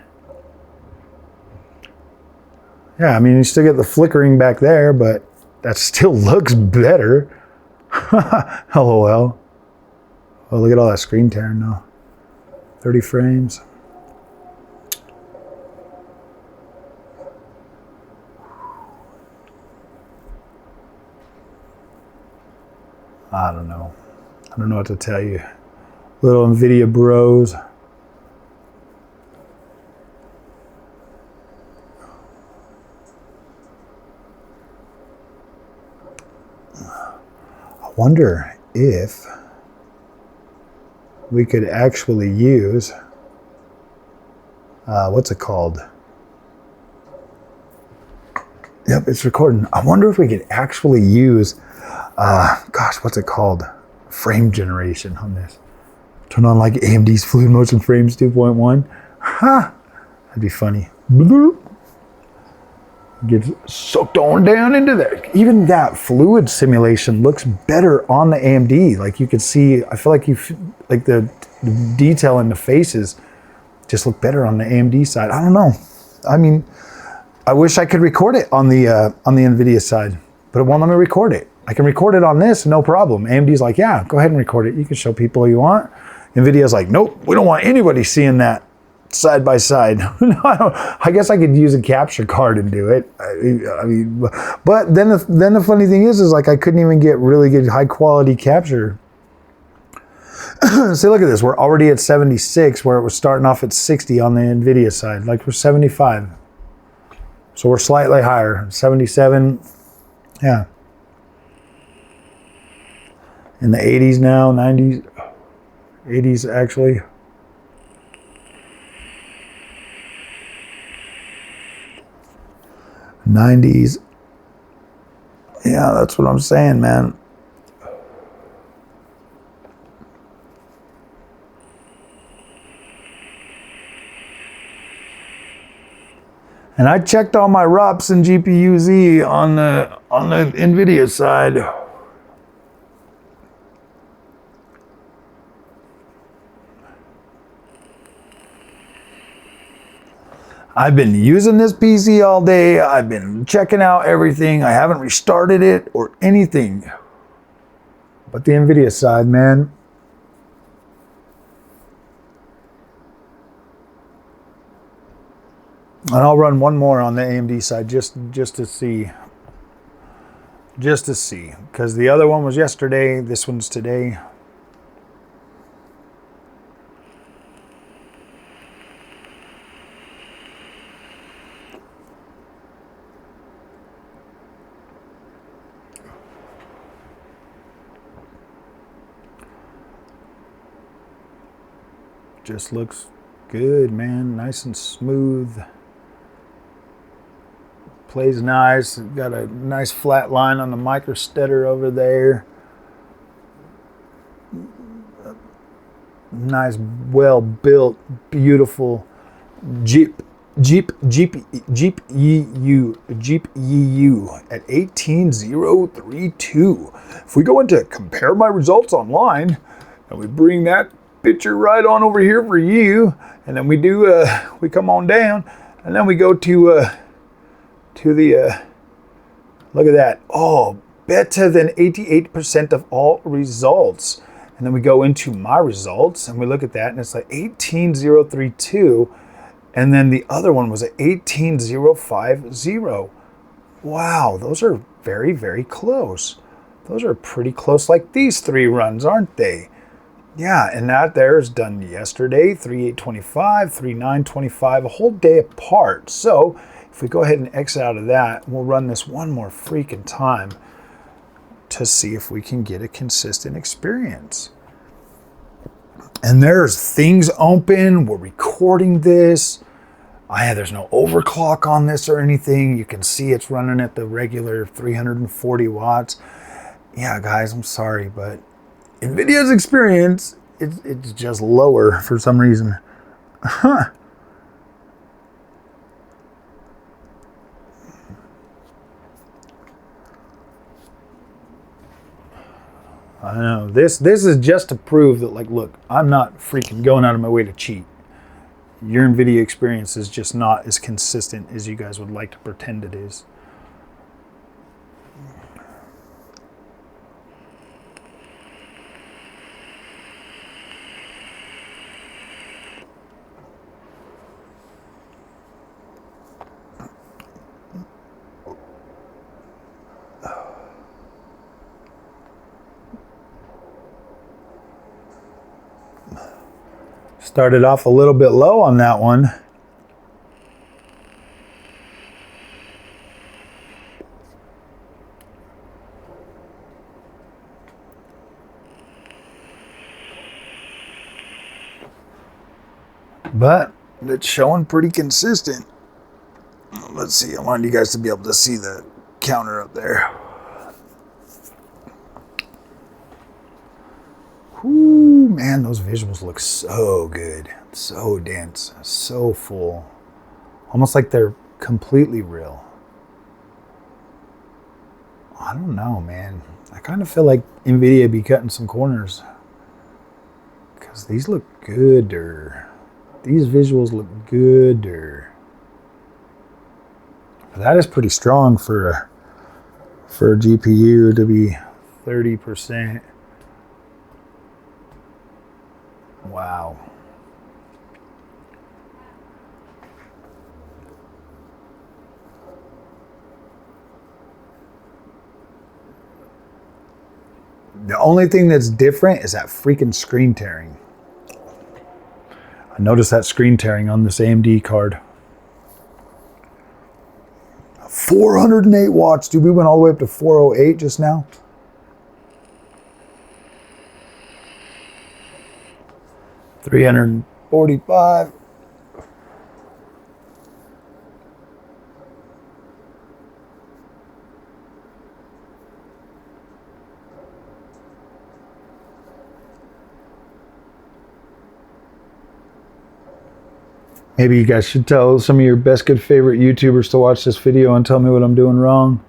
Yeah, I mean, you still get the flickering back there, but that still looks better. LOL. Oh, look at all that screen tearing now. 30 frames. I don't know. I don't know what to tell you. Little Nvidia bros. I wonder if we could actually use, what's it called? Yep, it's recording. I wonder if we could actually use, gosh, what's it called? Frame generation on this. Turn on like AMD's Fluid Motion Frames 2.1. Ha! That'd be funny. Bloop. Gets soaked on down into there. Even that fluid simulation looks better on the AMD. Like you could see, I feel like like the detail in the faces just look better on the AMD side. I don't know. I mean, I wish I could record it on the Nvidia side, but it won't let me record it. I can record it on this, no problem. AMD's like, yeah, go ahead and record it. You can show people you want. Nvidia's like, nope, we don't want anybody seeing that side by side. I guess I could use a capture card and do it. I mean, but then the funny thing is like I couldn't even get really good high quality capture. See, look at this. We're already at 76 where it was starting off at 60 on the Nvidia side. Like we're 75. So we're slightly higher. 77. Yeah. In the 80s now, 90s, 80s actually. '90s. Yeah, that's what I'm saying, man. And I checked all my ROPs and GPU-Z on the Nvidia side. I've been using this PC all day. I've been checking out everything. I haven't restarted it or anything. But the Nvidia side, man. And I'll run one more on the AMD side just to see. Just to see. Because the other one was yesterday. This one's today. Just looks good, man. Nice and smooth. Plays nice. Got a nice flat line on the microstutter over there. Nice, well-built, beautiful Jeep GPU at 18032. If we go into compare my results online, and we bring that picture right on over here for you, and then we do we come on down, and then we go to the look at that. Oh, better than 88% of all results. And then we go into my results and we look at that, and it's like 18032. And then the other one was at 18050. Wow, those are very, very close. Those are pretty close, like these three runs, aren't they? Yeah, and that there's done yesterday, 3825, 3925, a whole day apart. So if we go ahead and exit out of that, we'll run this one more freaking time to see if we can get a consistent experience. And there's things open. We're recording this. There's no overclock on this or anything. You can see it's running at the regular 340 watts. Yeah, guys, I'm sorry, but Nvidia's experience, it's just lower for some reason. Huh. I know, this is just to prove that, like, look, I'm not freaking going out of my way to cheat. Your Nvidia experience is just not as consistent as you guys would like to pretend it is. Started off a little bit low on that one. But it's showing pretty consistent. Let's see, I wanted you guys to be able to see the counter up there. Ooh, man, those visuals look so good. So dense, so full. Almost like they're completely real. I don't know, man. I kind of feel like Nvidia be cutting some corners. Because these look gooder. These visuals look gooder. But that is pretty strong for a GPU to be 30%. Wow. The only thing that's different is that freaking screen tearing. I noticed that screen tearing on this AMD card. 408 watts, dude. We went all the way up to 408 just now. $345. Maybe you guys should tell some of your best good favorite YouTubers to watch this video and tell me what I'm doing wrong.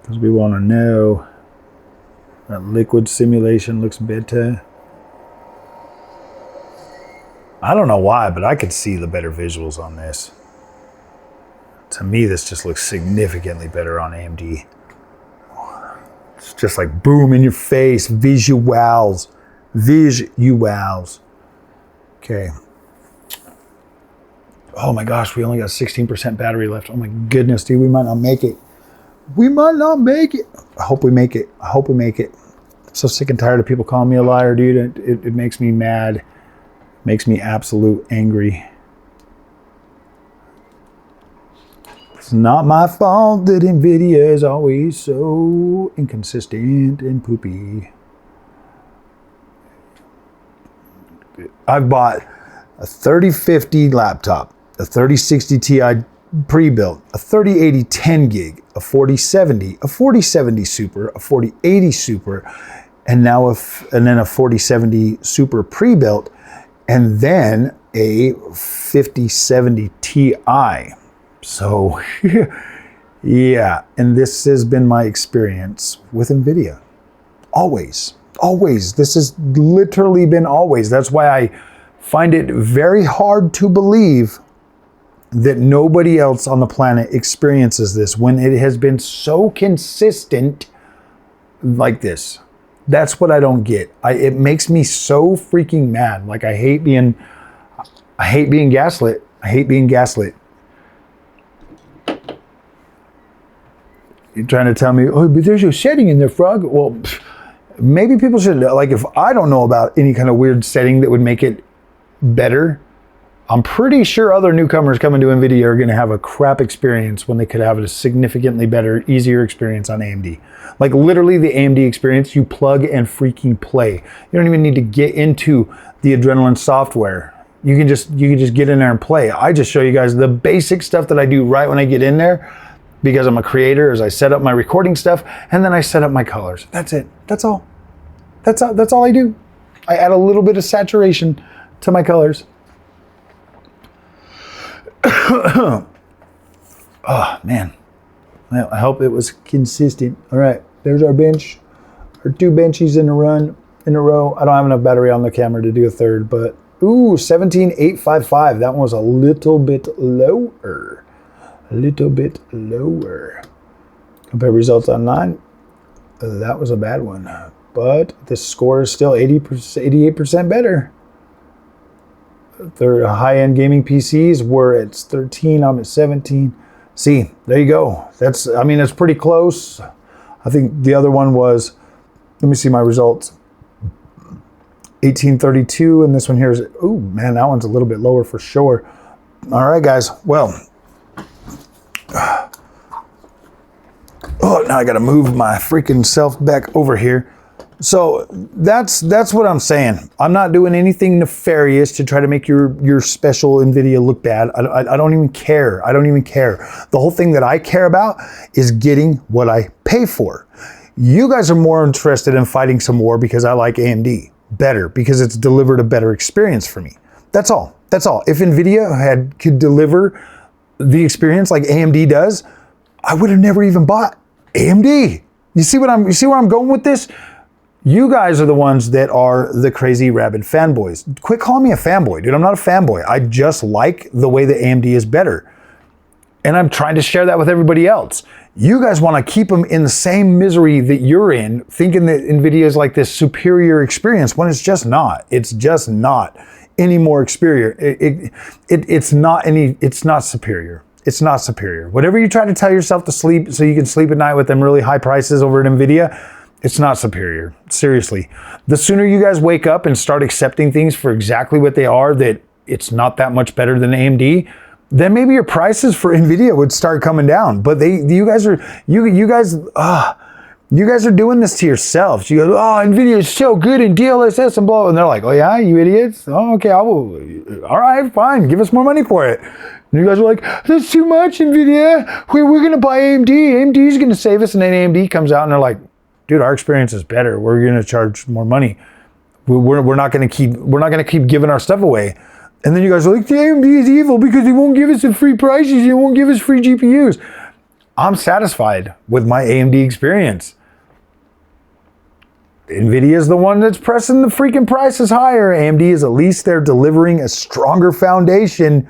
Because we want to know. That liquid simulation looks better. I don't know why, but I could see the better visuals on this. To me, this just looks significantly better on AMD. It's just like boom in your face, visuals. Visuals. Okay. Oh my gosh, we only got 16% battery left. Oh my goodness, dude, we might not make it. We might not make it. I hope we make it. I hope we make it. I'm so sick and tired of people calling me a liar, dude. It makes me mad. Makes me absolute angry. It's not my fault that Nvidia is always so inconsistent and poopy. I've bought a 3050 laptop, a 3060 Ti pre-built, a 3080 10 gig, a 4070, a 4070 Super, a 4080 Super, and now and then a 4070 Super pre-built, and then a 5070 Ti. So yeah, and this has been my experience with Nvidia. Always. This has literally been always. That's why I find it very hard to believe that nobody else on the planet experiences this when it has been so consistent like this. That's what I don't get. It makes me so freaking mad. Like I hate being gaslit. I hate being gaslit. You're trying to tell me, oh, but there's a setting in there, Frog. Well, maybe people should, like, if I don't know about any kind of weird setting that would make it better, I'm pretty sure other newcomers coming to Nvidia are going to have a crap experience when they could have a significantly better, easier experience on AMD. Like literally the AMD experience, you plug and freaking play. You don't even need to get into the Adrenaline software. You can just get in there and play. I just show you guys the basic stuff that I do right when I get in there, because I'm a creator, is I set up my recording stuff and then I set up my colors. That's it. That's all. That's all I do. I add a little bit of saturation to my colors. Oh man. Well, I hope it was consistent. All right, there's our bench. Our 2 benchies in a row. I don't have enough battery on the camera to do a third, but ooh, 17,855. That one was a little bit lower. Compare results online. That was a bad one, but the score is still 88% better. Their high-end gaming PCs were at 13. I'm at 17. See, there you go. That's pretty close. I think the other one was, let me see my results. 1832, and this one here is, oh man, that one's a little bit lower for sure. All right, guys. Well, oh, now I got to move my freaking self back over here. So that's what I'm saying. I'm not doing anything nefarious to try to make your special Nvidia look bad. I don't even care. I don't even care. The whole thing that I care about is getting what I pay for. You guys are more interested in fighting some war because I like AMD better, because it's delivered a better experience for me. That's all. That's all. If Nvidia could deliver the experience like AMD does, I would have never even bought AMD. You see where I'm going with this? You guys are the ones that are the crazy rabid fanboys. Quit calling me a fanboy, dude. I'm not a fanboy. I just like the way that AMD is better. And I'm trying to share that with everybody else. You guys want to keep them in the same misery that you're in, thinking that Nvidia is like this superior experience, when it's just not. It's just not any more superior. It's not superior. It's not superior. Whatever you try to tell yourself to sleep so you can sleep at night with them really high prices over at Nvidia, it's not superior. Seriously. The sooner you guys wake up and start accepting things for exactly what they are, that it's not that much better than AMD, then maybe your prices for Nvidia would start coming down. But you guys are doing this to yourselves. You go, oh, Nvidia is so good in DLSS and blah, and they're like, oh yeah, you idiots. Oh, okay, all right, fine, give us more money for it. And you guys are like, that's too much, Nvidia. We're gonna buy AMD. AMD's gonna save us, and then AMD comes out and they're like, dude, our experience is better. We're gonna charge more money. We're not gonna keep giving our stuff away. And then you guys are like, the AMD is evil because he won't give us the free prices. He won't give us free GPUs. I'm satisfied with my AMD experience. Nvidia is the one that's pressing the freaking prices higher. AMD is at least they're delivering a stronger foundation.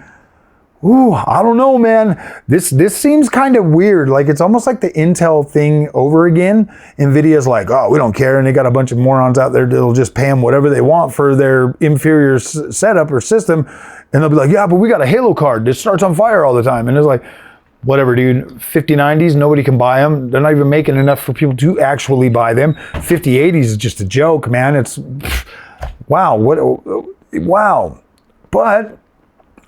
Ooh, I don't know, man. This seems kind of weird. Like it's almost like the Intel thing over again. Nvidia's like, oh, we don't care, and they got a bunch of morons out there that'll just pay them whatever they want for their inferior setup or system, and they'll be like, yeah, but we got a Halo card that starts on fire all the time, and it's like, whatever, dude. 5090s, nobody can buy them. They're not even making enough for people to actually buy them. 5080s is just a joke, man. It's wow, wow, but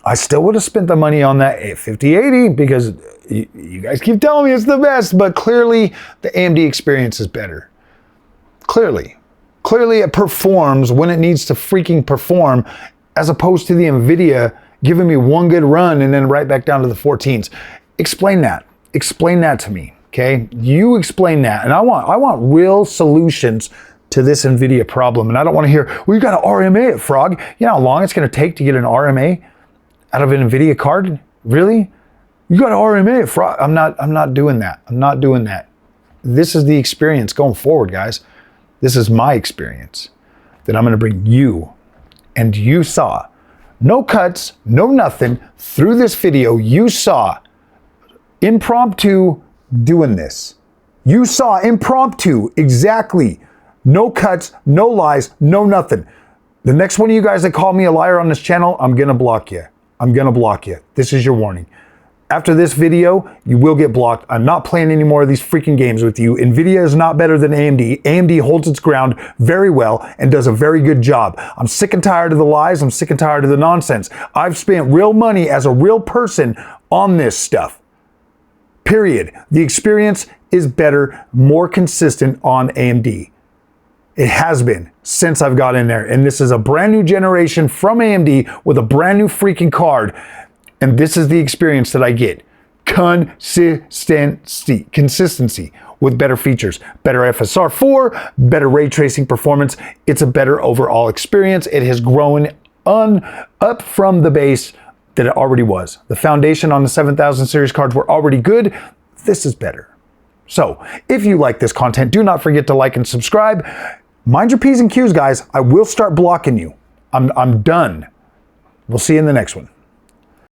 I still would have spent the money on that 5080 because you guys keep telling me it's the best, but clearly the AMD experience is better. Clearly it performs when it needs to freaking perform, as opposed to the Nvidia giving me one good run and then right back down to the 14s. Explain that to me, okay? You explain that, and I want real solutions to this Nvidia problem. And I don't want to hear, well, you got an RMA at Frog. You know how long it's going to take to get an RMA out of an Nvidia card? Really? You got an RMA at Frog. I'm not doing that. I'm not doing that. This is the experience going forward, guys. This is my experience that I'm going to bring you. And you saw no cuts, no nothing through this video. You saw impromptu doing this. You saw impromptu, exactly. No cuts, no lies, no nothing. The next one of you guys that call me a liar on this channel, I'm gonna block you. I'm gonna block you. This is your warning. After this video, you will get blocked. I'm not playing any more of these freaking games with you. Nvidia is not better than AMD. AMD holds its ground very well and does a very good job. I'm sick and tired of the lies. I'm sick and tired of the nonsense. I've spent real money as a real person on this stuff. Period. The experience is better, more consistent on AMD. It has been since I've got in there. And this is a brand new generation from AMD with a brand new freaking card. And this is the experience that I get. Consistency with better features, better FSR4, better ray tracing performance. It's a better overall experience. It has grown up from the base that it already was. The foundation on the 7000 series cards were already good. This is better. So if you like this content, do not forget to like and subscribe. Mind your P's and Q's, guys. I will start blocking you. I'm done. We'll see you in the next one.